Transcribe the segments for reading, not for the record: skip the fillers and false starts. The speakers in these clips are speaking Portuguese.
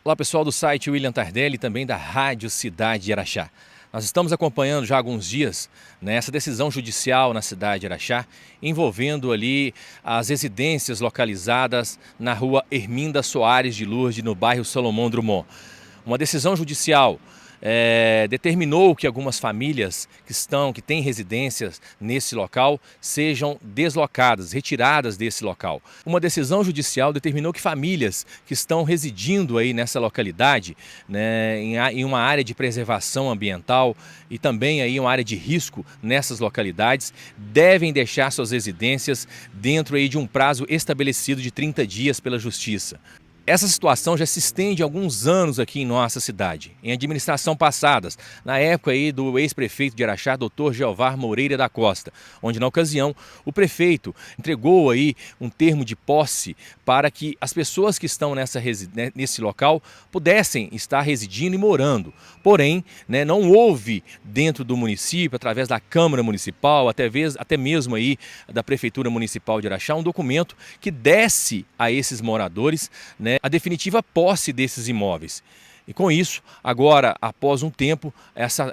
Olá pessoal do site William Tardelli e também da Rádio Cidade de Araxá. Nós estamos acompanhando já há alguns dias essa decisão judicial na cidade de Araxá, envolvendo ali as residências localizadas na rua Herminda Soares de Lourdes, no bairro Salomão Drummond. Uma decisão judicial determinou que algumas famílias que têm residências nesse local sejam deslocadas, retiradas desse local. Uma decisão judicial determinou que famílias que estão residindo aí nessa localidade, em uma área de preservação ambiental e também aí uma área de risco nessas localidades, devem deixar suas residências dentro aí de um prazo estabelecido de 30 dias pela Justiça. Essa situação já se estende há alguns anos aqui em nossa cidade, em administração passadas, na época aí do ex-prefeito de Araxá, Dr. Jeovar Moreira da Costa, onde na ocasião o prefeito entregou aí um termo de posse para que as pessoas que estão nesse local pudessem estar residindo e morando. Porém, não houve dentro do município, através da Câmara Municipal, até mesmo aí da Prefeitura Municipal de Araxá, um documento que desse a esses moradores, a definitiva posse desses imóveis. E com isso, agora, após um tempo,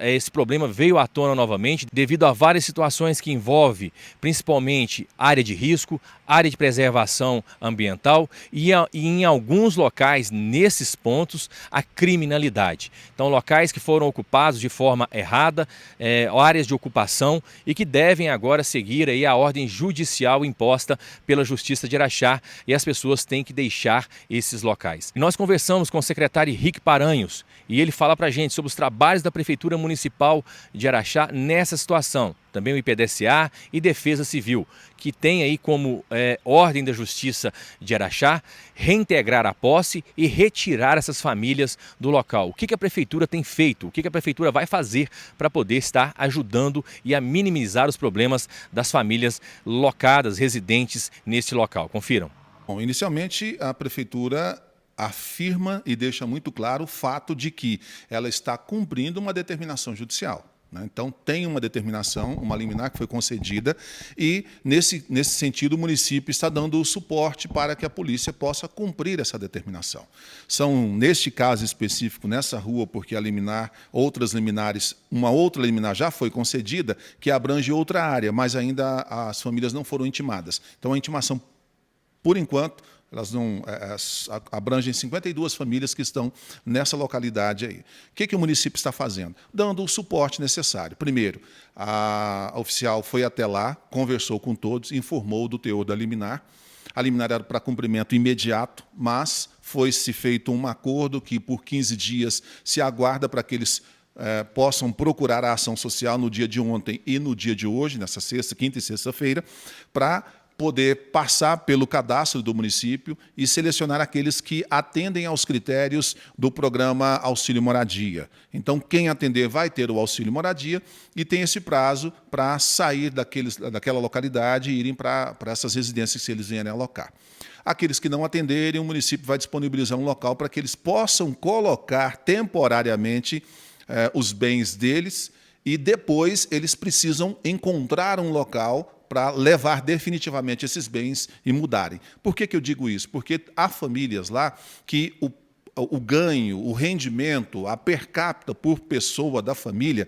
esse problema veio à tona novamente devido a várias situações que envolvem principalmente área de risco, área de preservação ambiental e em alguns locais, nesses pontos, a criminalidade. Então, locais que foram ocupados de forma errada, áreas de ocupação e que devem agora seguir aí a ordem judicial imposta pela Justiça de Araxá, e as pessoas têm que deixar esses locais. E nós conversamos com o secretário Henrique Paranhos e ele fala para a gente sobre os trabalhos da Prefeitura Municipal de Araxá nessa situação. Também o IPDCA e Defesa Civil, que tem aí como ordem da Justiça de Araxá reintegrar a posse e retirar essas famílias do local. O que a Prefeitura tem feito? O que a Prefeitura vai fazer para poder estar ajudando e a minimizar os problemas das famílias locadas, residentes neste local? Confiram. Bom, inicialmente a Prefeitura afirma e deixa muito claro o fato de que ela está cumprindo uma determinação judicial. Então, tem uma determinação, uma liminar que foi concedida e, nesse sentido, o município está dando o suporte para que a polícia possa cumprir essa determinação. São, neste caso específico, nessa rua, porque a liminar, uma outra liminar já foi concedida, que abrange outra área, mas ainda as famílias não foram intimadas. Então, a intimação, por enquanto, elas não abrangem 52 famílias que estão nessa localidade aí. O que o município está fazendo? Dando o suporte necessário. Primeiro, a oficial foi até lá, conversou com todos, informou do teor da liminar. A liminar era para cumprimento imediato, mas foi-se feito um acordo que, por 15 dias, se aguarda para que eles possam procurar a ação social no dia de ontem e no dia de hoje, nessa sexta, quinta e sexta-feira, para poder passar pelo cadastro do município e selecionar aqueles que atendem aos critérios do programa Auxílio Moradia. Então, quem atender vai ter o Auxílio Moradia e tem esse prazo para sair daquela localidade e irem para essas residências que eles vierem alocar. Aqueles que não atenderem, o município vai disponibilizar um local para que eles possam colocar temporariamente os bens deles e depois eles precisam encontrar um local para levar definitivamente esses bens e mudarem. Por que eu digo isso? Porque há famílias lá que o ganho, o rendimento, a per capita por pessoa da família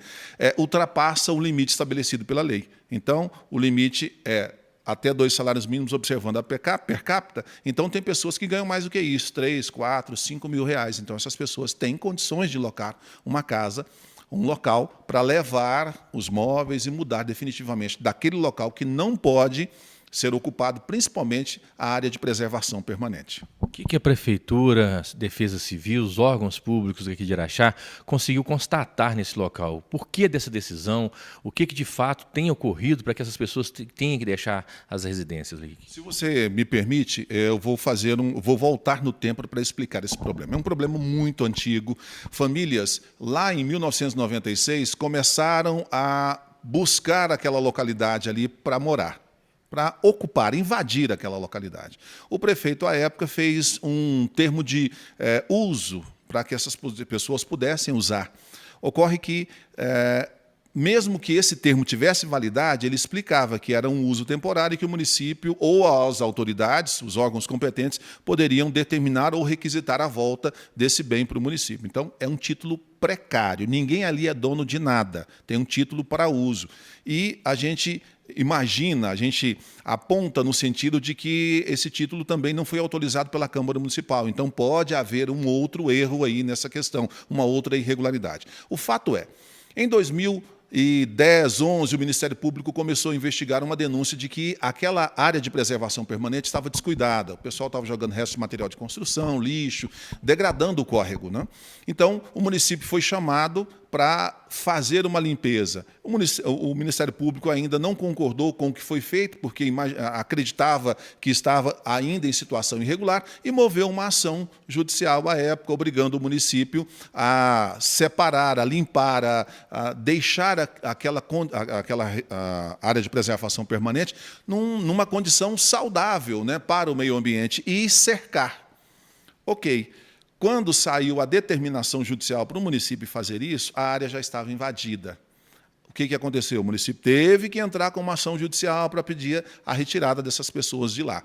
ultrapassa o limite estabelecido pela lei. Então, o limite é até 2 salários mínimos observando a per capita, então tem pessoas que ganham mais do que isso, 3, 4, 5 mil reais. Então, essas pessoas têm condições de locar uma casa, um local para levar os móveis e mudar definitivamente daquele local que não pode ser ocupado, principalmente a área de preservação permanente. O que a Prefeitura, Defesa Civil, os órgãos públicos aqui de Araxá conseguiu constatar nesse local? Por que dessa decisão? O que de fato tem ocorrido para que essas pessoas tenham que deixar as residências, Henrique? Se você me permite, eu vou voltar no tempo para explicar esse problema. É um problema muito antigo. Famílias, lá em 1996, começaram a buscar aquela localidade ali para morar, para ocupar, invadir aquela localidade. O prefeito, à época, fez um termo de uso para que essas pessoas pudessem usar. Ocorre que mesmo que esse termo tivesse validade, ele explicava que era um uso temporário e que o município ou as autoridades, os órgãos competentes, poderiam determinar ou requisitar a volta desse bem para o município. Então, é um título precário, ninguém ali é dono de nada, tem um título para uso. E a gente imagina, a gente aponta no sentido de que esse título também não foi autorizado pela Câmara Municipal, então pode haver um outro erro aí nessa questão, uma outra irregularidade. O fato é, em 2010, 11, o Ministério Público começou a investigar uma denúncia de que aquela área de preservação permanente estava descuidada. O pessoal estava jogando restos de material de construção, lixo, degradando o córrego, né? Então, o município foi chamado para fazer uma limpeza. O Ministério Público ainda não concordou com o que foi feito, porque acreditava que estava ainda em situação irregular, e moveu uma ação judicial à época, obrigando o município a separar, a limpar, a deixar aquela área de preservação permanente numa condição saudável, né, para o meio ambiente e cercar. Ok. Quando saiu a determinação judicial para o município fazer isso, a área já estava invadida. O que aconteceu? O município teve que entrar com uma ação judicial para pedir a retirada dessas pessoas de lá.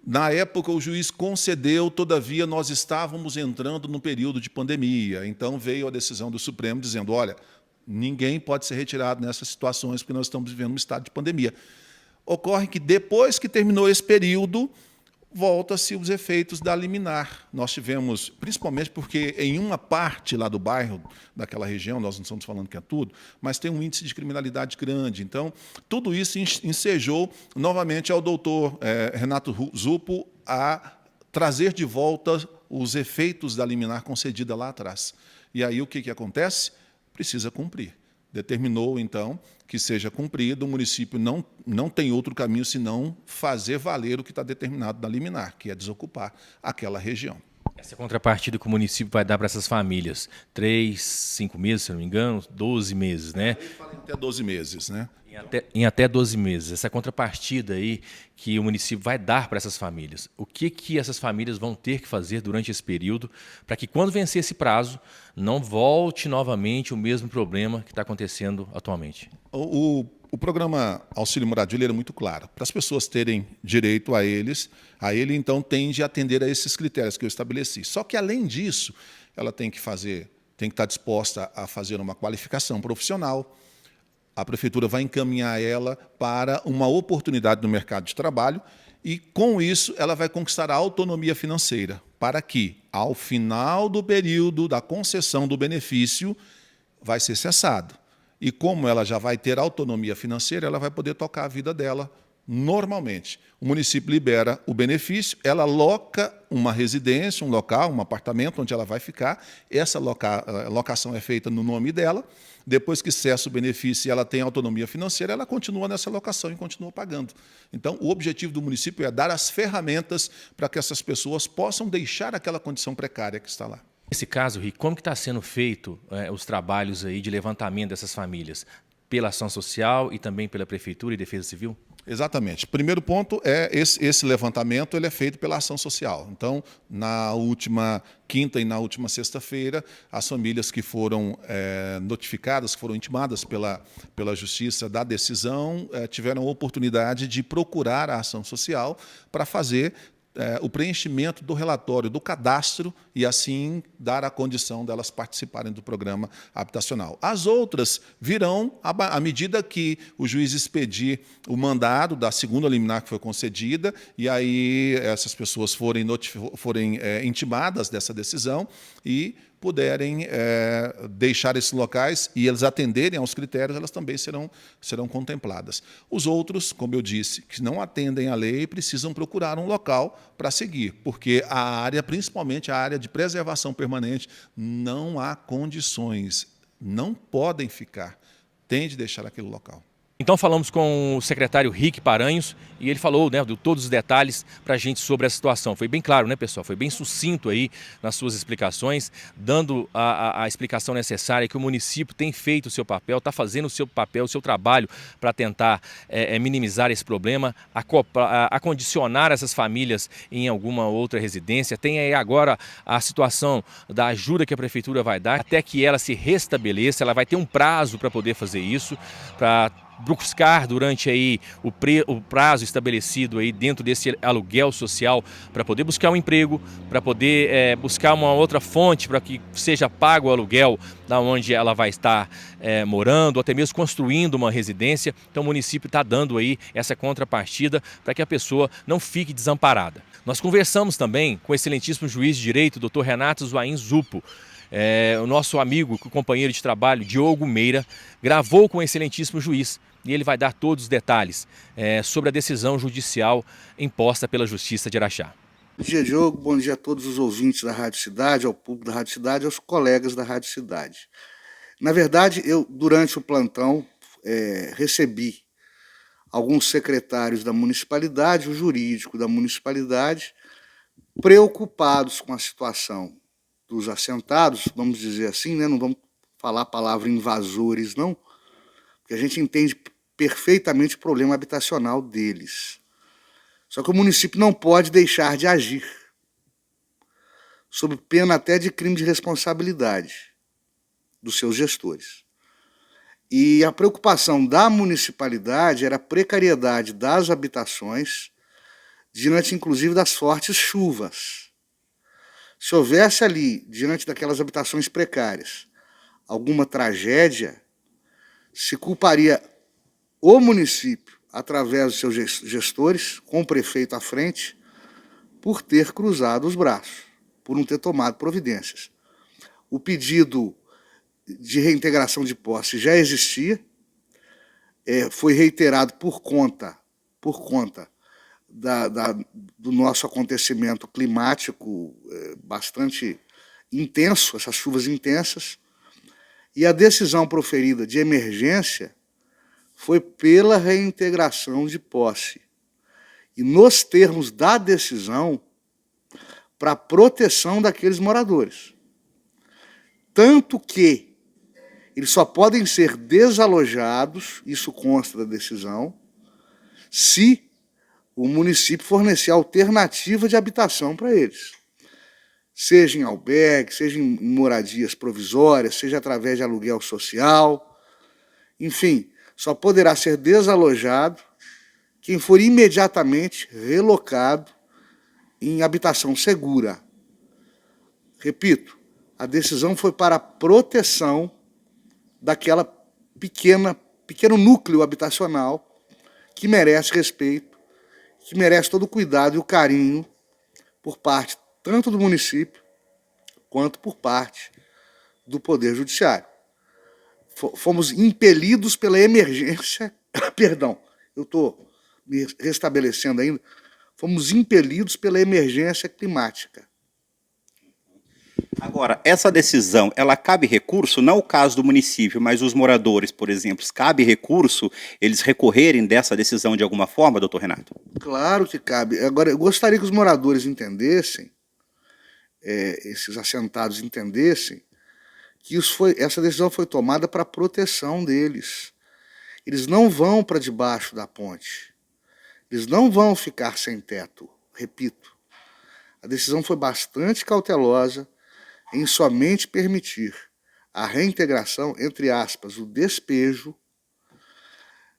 Na época, o juiz concedeu, todavia, nós estávamos entrando no período de pandemia. Então, veio a decisão do Supremo dizendo, olha, ninguém pode ser retirado nessas situações porque nós estamos vivendo um estado de pandemia. Ocorre que, depois que terminou esse período, volta-se os efeitos da liminar. Nós tivemos, principalmente porque em uma parte lá do bairro, daquela região, nós não estamos falando que é tudo, mas tem um índice de criminalidade grande. Então, tudo isso ensejou novamente ao doutor Renato Zupo a trazer de volta os efeitos da liminar concedida lá atrás. E aí o que acontece? Precisa cumprir. Determinou, então, que seja cumprido, o município não tem outro caminho senão fazer valer o que está determinado na liminar, que é desocupar aquela região. Essa contrapartida que o município vai dar para essas famílias, 3, 5 meses, se não me engano, 12 meses, né? Aí fala em até 12 meses, né? Em até 12 meses. Essa contrapartida aí que o município vai dar para essas famílias. O que essas famílias vão ter que fazer durante esse período para que, quando vencer esse prazo, não volte novamente o mesmo problema que está acontecendo atualmente? O programa Auxílio Moradia ele é muito claro. Para as pessoas terem direito a ele, então, tem de atender a esses critérios que eu estabeleci. Só que, além disso, ela tem que estar disposta a fazer uma qualificação profissional. A prefeitura vai encaminhar ela para uma oportunidade no mercado de trabalho e, com isso, ela vai conquistar a autonomia financeira, para que, ao final do período da concessão do benefício, vai ser cessado. E como ela já vai ter autonomia financeira, ela vai poder tocar a vida dela normalmente. O município libera o benefício, ela loca uma residência, um local, um apartamento onde ela vai ficar. Essa locação é feita no nome dela. Depois que cessa o benefício e ela tem autonomia financeira, ela continua nessa locação e continua pagando. Então, o objetivo do município é dar as ferramentas para que essas pessoas possam deixar aquela condição precária que está lá. Nesse caso, Rick, como que está sendo feito os trabalhos aí de levantamento dessas famílias? Pela ação social e também pela Prefeitura e Defesa Civil? Exatamente. Primeiro ponto é esse levantamento ele é feito pela ação social. Então, na última quinta e na última sexta-feira, as famílias que foram notificadas, que foram intimadas pela Justiça da decisão, tiveram a oportunidade de procurar a ação social para fazer o preenchimento do relatório, do cadastro, e assim dar a condição delas participarem do programa habitacional. As outras virão à medida que o juiz expedir o mandado da segunda liminar que foi concedida, e aí essas pessoas forem intimadas dessa decisão e puderem deixar esses locais e eles atenderem aos critérios, elas também serão contempladas. Os outros, como eu disse, que não atendem à lei, precisam procurar um local para seguir, porque a área, principalmente a área de preservação permanente, não há condições, não podem ficar, tem de deixar aquele local. Então falamos com o secretário Rick Paranhos e ele falou, né, de todos os detalhes para a gente sobre a situação. Foi bem claro, né, pessoal? Foi bem sucinto aí nas suas explicações, dando a explicação necessária que o município tem feito o seu papel, está fazendo o seu papel, o seu trabalho para tentar minimizar esse problema, acondicionar essas famílias em alguma outra residência. Tem aí agora a situação da ajuda que a prefeitura vai dar até que ela se restabeleça. Ela vai ter um prazo para poder fazer isso, para buscar durante aí o prazo estabelecido aí dentro desse aluguel social para poder buscar um emprego, para poder buscar uma outra fonte para que seja pago o aluguel da onde ela vai estar morando, ou até mesmo construindo uma residência. Então o município está dando aí essa contrapartida para que a pessoa não fique desamparada. Nós conversamos também com o excelentíssimo juiz de direito, Dr. Renato Zoain Zupo. O nosso amigo, companheiro de trabalho, Diogo Meira, gravou com o excelentíssimo juiz e ele vai dar todos os detalhes sobre a decisão judicial imposta pela Justiça de Araxá. Bom dia, Diogo. Bom dia a todos os ouvintes da Rádio Cidade, ao público da Rádio Cidade, aos colegas da Rádio Cidade. Na verdade, eu, durante o plantão, recebi alguns secretários da municipalidade, o jurídico da municipalidade, preocupados com a situação dos assentados, vamos dizer assim, né? Não vamos falar a palavra invasores, não, porque a gente entende perfeitamente o problema habitacional deles. Só que o município não pode deixar de agir, sob pena até de crime de responsabilidade dos seus gestores. E a preocupação da municipalidade era a precariedade das habitações, diante inclusive das fortes chuvas. Se houvesse ali, diante daquelas habitações precárias, alguma tragédia, se culparia o município, através dos seus gestores, com o prefeito à frente, por ter cruzado os braços, por não ter tomado providências. O pedido de reintegração de posse já existia, foi reiterado por conta do nosso acontecimento climático bastante intenso, essas chuvas intensas, e a decisão proferida de emergência foi pela reintegração de posse. E nos termos da decisão, para a proteção daqueles moradores. Tanto que eles só podem ser desalojados, isso consta da decisão, se o município fornecer alternativa de habitação para eles. Seja em albergue, seja em moradias provisórias, seja através de aluguel social. Enfim, só poderá ser desalojado quem for imediatamente relocado em habitação segura. Repito, a decisão foi para a proteção daquela pequeno núcleo habitacional que merece respeito, que merece todo o cuidado e o carinho por parte tanto do município quanto por parte do Poder Judiciário. Fomos impelidos pela emergência, perdão, eu estou me restabelecendo ainda, fomos impelidos pela emergência climática. Agora, essa decisão, ela cabe recurso, não o caso do município, mas os moradores, por exemplo, cabe recurso eles recorrerem dessa decisão de alguma forma, doutor Renato? Claro que cabe. Agora, eu gostaria que os moradores entendessem, esses assentados entendessem, que essa decisão foi tomada para a proteção deles. Eles não vão para debaixo da ponte. Eles não vão ficar sem teto. Repito, a decisão foi bastante cautelosa em somente permitir a reintegração, entre aspas, o despejo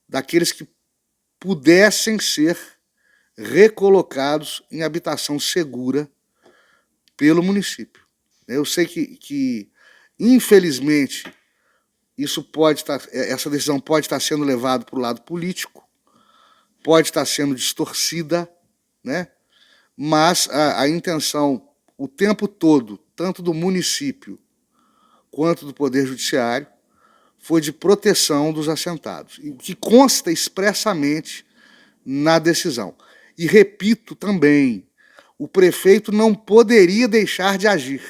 daqueles que pudessem ser recolocados em habitação segura pelo município. Eu sei que infelizmente, essa decisão pode estar sendo levada para o lado político, pode estar sendo distorcida, né? Mas a intenção, o tempo todo, tanto do município quanto do Poder Judiciário, foi de proteção dos assentados, o que consta expressamente na decisão. E repito também, o prefeito não poderia deixar de agir,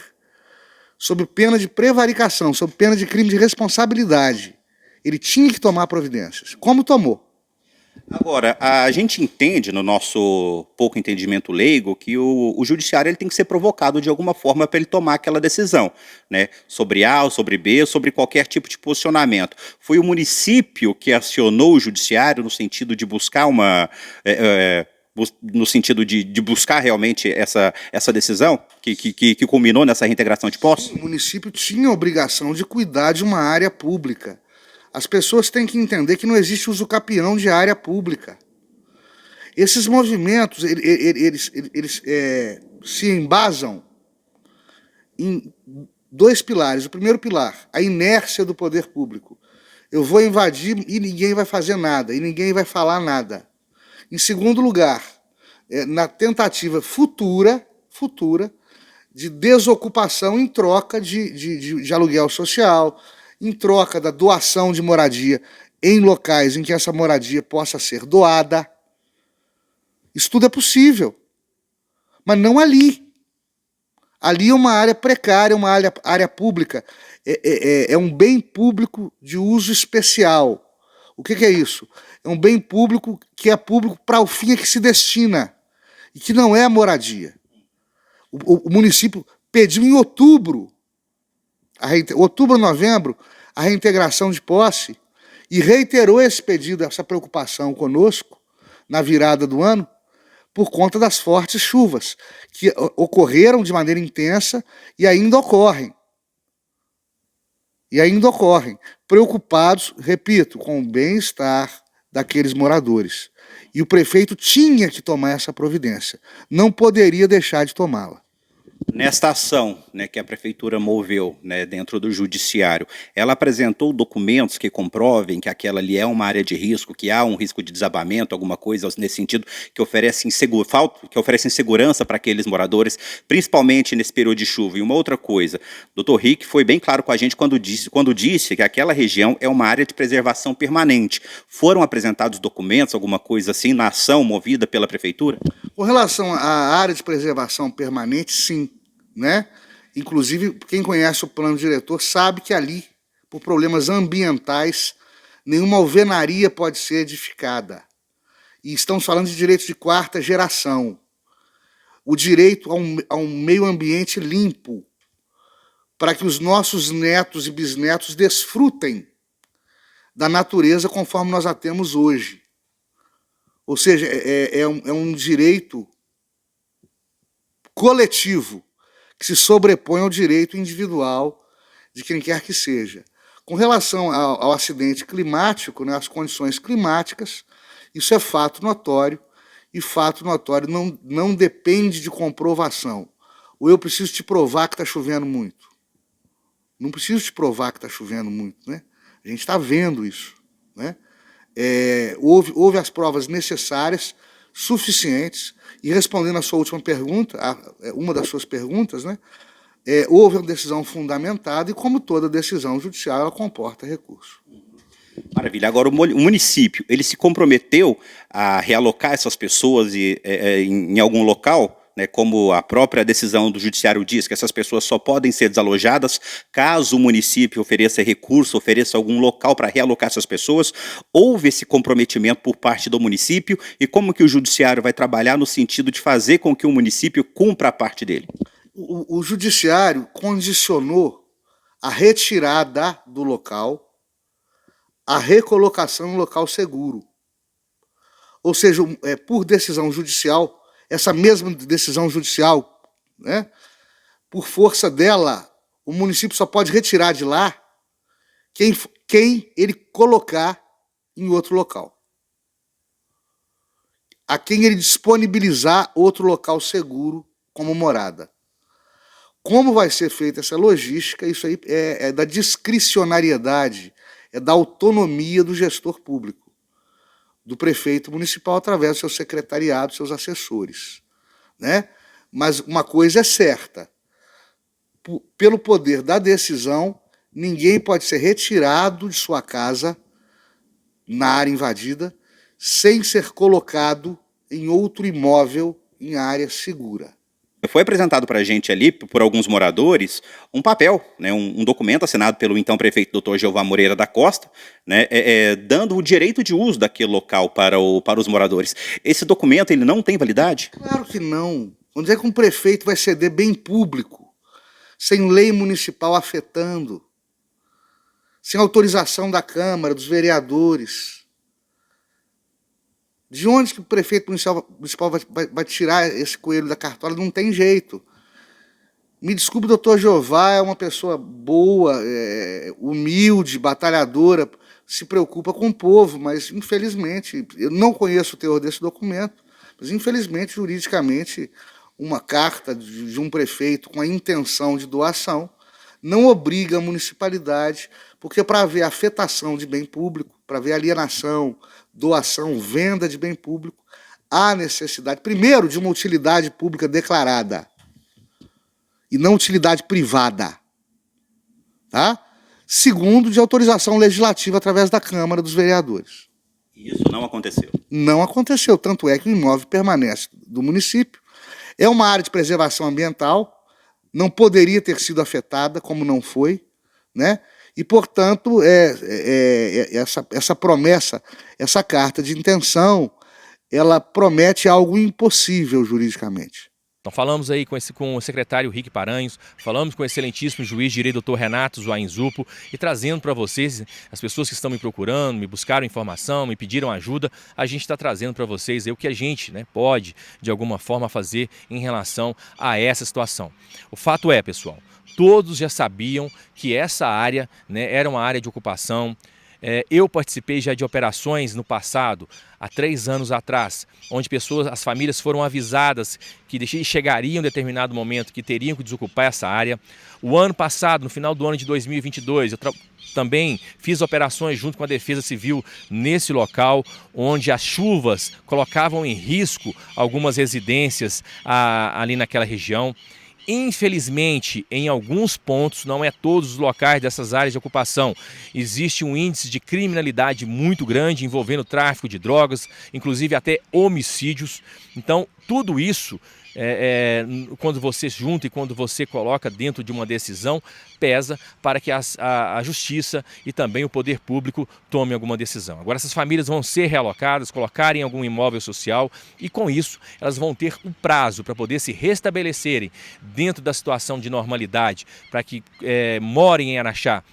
sob pena de prevaricação, sob pena de crime de responsabilidade. Ele tinha que tomar providências. Como tomou? Agora, a gente entende, no nosso pouco entendimento leigo, que o judiciário ele tem que ser provocado de alguma forma para ele tomar aquela decisão, né? Sobre A ou sobre B, ou sobre qualquer tipo de posicionamento. Foi o município que acionou o judiciário no sentido de buscar no sentido de buscar realmente essa decisão que culminou nessa reintegração de posse? O município tinha a obrigação de cuidar de uma área pública. As pessoas têm que entender que não existe usucapião de área pública. Esses movimentos, eles se embasam em dois pilares. O primeiro pilar, a inércia do poder público. Eu vou invadir e ninguém vai fazer nada, e ninguém vai falar nada. Em segundo lugar, na tentativa futura de desocupação em troca de aluguel social, em troca da doação de moradia em locais em que essa moradia possa ser doada. Isso tudo é possível, mas não ali. Ali é uma área precária, uma área pública, é um bem público de uso especial. O que é isso? É um bem público que é público para o fim a que se destina, e que não é a moradia. O município pediu em outubro, novembro, a reintegração de posse, e reiterou esse pedido, essa preocupação conosco, na virada do ano, por conta das fortes chuvas, que ocorreram de maneira intensa e ainda ocorrem. Preocupados, repito, com o bem-estar daqueles moradores. E o prefeito tinha que tomar essa providência, não poderia deixar de tomá-la. Nesta ação, né, que a prefeitura moveu, né, dentro do judiciário, ela apresentou documentos que comprovem que aquela ali é uma área de risco, que há um risco de desabamento, alguma coisa nesse sentido, que oferece insegurança para aqueles moradores, principalmente nesse período de chuva. E uma outra coisa, doutor Rick foi bem claro com a gente quando disse que aquela região é uma área de preservação permanente. Foram apresentados documentos, alguma coisa assim, na ação movida pela prefeitura? Com relação à área de preservação permanente, sim. Né? Inclusive, quem conhece o plano diretor sabe que ali, por problemas ambientais, nenhuma alvenaria pode ser edificada. E estamos falando de direitos de quarta geração. O direito a um meio ambiente limpo, para que os nossos netos e bisnetos desfrutem da natureza conforme nós a temos hoje. Ou seja, é um direito coletivo que se sobrepõe ao direito individual de quem quer que seja. Com relação ao acidente climático, né, as condições climáticas, isso é fato notório, e fato notório não depende de comprovação. Ou eu preciso te provar que está chovendo muito. Não preciso te provar que está chovendo muito, né? A gente está vendo isso, né? Houve as provas necessárias, suficientes, e respondendo à sua última pergunta, uma das suas perguntas, né, houve uma decisão fundamentada e, como toda decisão judicial, ela comporta recurso. Maravilha. Agora, o município, ele se comprometeu a realocar essas pessoas em algum local? Né, como a própria decisão do judiciário diz, que essas pessoas só podem ser desalojadas caso o município ofereça recurso, ofereça algum local para realocar essas pessoas. Houve esse comprometimento por parte do município e como que o judiciário vai trabalhar no sentido de fazer com que o município cumpra a parte dele? O judiciário condicionou a retirada do local, a recolocação em um local seguro. Ou seja, por decisão judicial, essa mesma decisão judicial, né, por força dela, o município só pode retirar de lá quem ele colocar em outro local. A quem ele disponibilizar outro local seguro como morada. Como vai ser feita essa logística, isso aí é da discricionariedade, é da autonomia do gestor público, do prefeito municipal, através do seu secretariado, seus assessores. Né? Mas uma coisa é certa, pelo poder da decisão, ninguém pode ser retirado de sua casa, na área invadida, sem ser colocado em outro imóvel em área segura. Foi apresentado para a gente ali, por alguns moradores, um papel, né, um documento assinado pelo então prefeito Dr. Jeová Moreira da Costa, né, dando o direito de uso daquele local para os moradores. Esse documento ele não tem validade? Claro que não. Onde é que um prefeito vai ceder bem público, sem lei municipal afetando, sem autorização da Câmara, dos vereadores? De onde que o prefeito municipal vai tirar esse coelho da cartola? Não tem jeito. Me desculpe, doutor Jeová é uma pessoa boa, humilde, batalhadora, se preocupa com o povo, mas, infelizmente, eu não conheço o teor desse documento, mas, infelizmente, juridicamente, uma carta de um prefeito com a intenção de doação não obriga a municipalidade, porque para haver afetação de bem público, para haver alienação, doação, venda de bem público, há necessidade, primeiro, de uma utilidade pública declarada, e não utilidade privada. Tá? Segundo, de autorização legislativa através da Câmara dos Vereadores. Isso não aconteceu. Não aconteceu, tanto é que o imóvel permanece do município. É uma área de preservação ambiental, não poderia ter sido afetada, como não foi, né? E, portanto, essa promessa, essa carta de intenção, ela promete algo impossível juridicamente. Então falamos aí com o secretário Rick Paranhos, falamos com o excelentíssimo juiz de direito Dr. Renato Zuainzupo e trazendo para vocês, as pessoas que estão me procurando, me buscaram informação, me pediram ajuda, a gente está trazendo para vocês aí o que a gente, né, pode de alguma forma fazer em relação a essa situação. O fato é, pessoal, todos já sabiam que essa área, né, era uma área de ocupação. Eu participei já de operações no passado, há 3 anos atrás, onde as famílias foram avisadas que chegariam em determinado momento que teriam que desocupar essa área. O ano passado, no final do ano de 2022, eu também fiz operações junto com a Defesa Civil nesse local, onde as chuvas colocavam em risco algumas residências ali naquela região. Infelizmente, em alguns pontos, não é todos os locais dessas áreas de ocupação, existe um índice de criminalidade muito grande envolvendo tráfico de drogas, inclusive até homicídios. Então, tudo isso, quando você junta e quando você coloca dentro de uma decisão, pesa para que a justiça e também o poder público tome alguma decisão. Agora essas famílias vão ser realocadas, colocarem em algum imóvel social e com isso elas vão ter um prazo para poder se restabelecerem dentro da situação de normalidade, para que morem em Araxá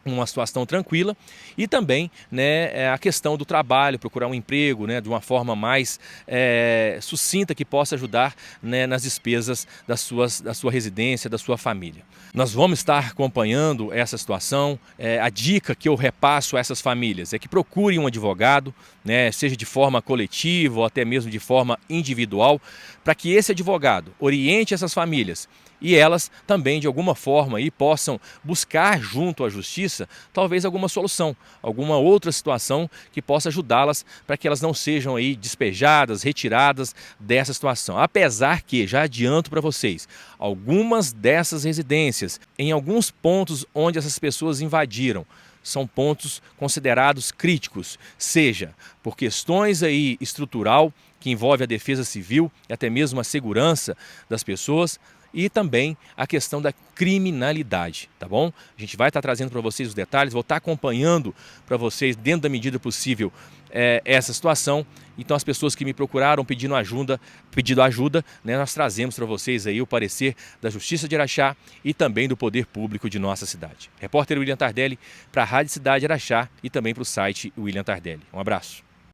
uma situação tranquila e também, né, a questão do trabalho, procurar um emprego, né, de uma forma mais sucinta que possa ajudar, né, nas despesas da sua residência, da sua família. Nós vamos estar acompanhando essa situação. A dica que eu repasso a essas famílias é que procurem um advogado, né, seja de forma coletiva ou até mesmo de forma individual, para que esse advogado oriente essas famílias e elas também, de alguma forma, aí, possam buscar junto à justiça talvez alguma solução, alguma outra situação que possa ajudá-las para que elas não sejam aí despejadas, retiradas dessa situação. Apesar que, já adianto para vocês, algumas dessas residências, em alguns pontos onde essas pessoas invadiram, são pontos considerados críticos, seja por questões aí estrutural, que envolve a defesa civil e até mesmo a segurança das pessoas, e também a questão da criminalidade, tá bom? A gente vai estar trazendo para vocês os detalhes, vou estar acompanhando para vocês, dentro da medida possível, essa situação. Então as pessoas que me procuraram pedindo ajuda, né, nós trazemos para vocês aí o parecer da Justiça de Araxá e também do Poder Público de nossa cidade. Repórter William Tardelli para a Rádio Cidade Araxá e também para o site William Tardelli. Um abraço.